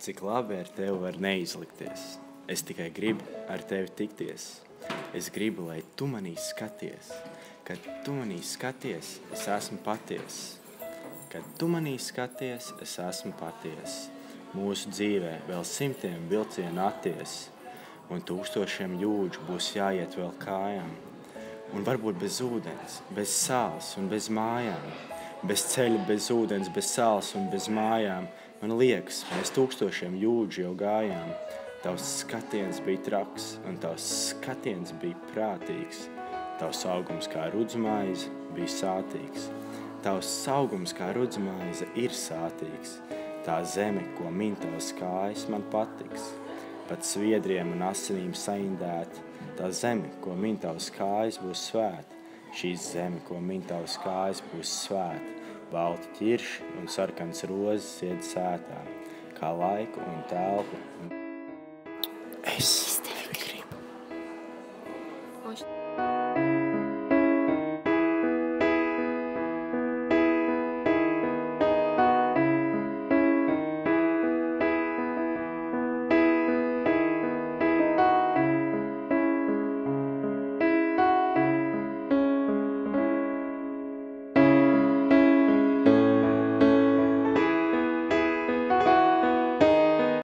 Cik labi ar tevi var neizlikties. Es tikai gribu ar tevi tikties. Es gribu, lai tu manī skaties. Kad tu manī skaties, es esmu paties. Kad tu manī skaties, es esmu paties. Mūsu dzīvē vēl simtiem vilcienu atties, un tūkstošiem jūdžu būs jāiet vēl kājām. Un varbūt bez ūdens, bez sāls un bez mājām. Bez ceļa, bez ūdens, bez sāls un bez mājām. Man liekas, mēs tūkstošiem jūdžu jau gājām. Tavs skatiens bija traks, un tavs skatiens bija prātīgs. Tavs augums kā rudzmaize bija sātīgs. Tavs augums kā rudzmaize ir sātīgs. Tā zeme, ko min tavas kājas, man patiks. Pat sviedriem un asinīm saindēt. Tā zeme, ko min tavas kājas, būs svēta. Šī zeme, ko min tavas kājas, būs svēta. Balti ķirši un sarkans rozes ied sētā, kā laiku un telpu. Es tevi gribu.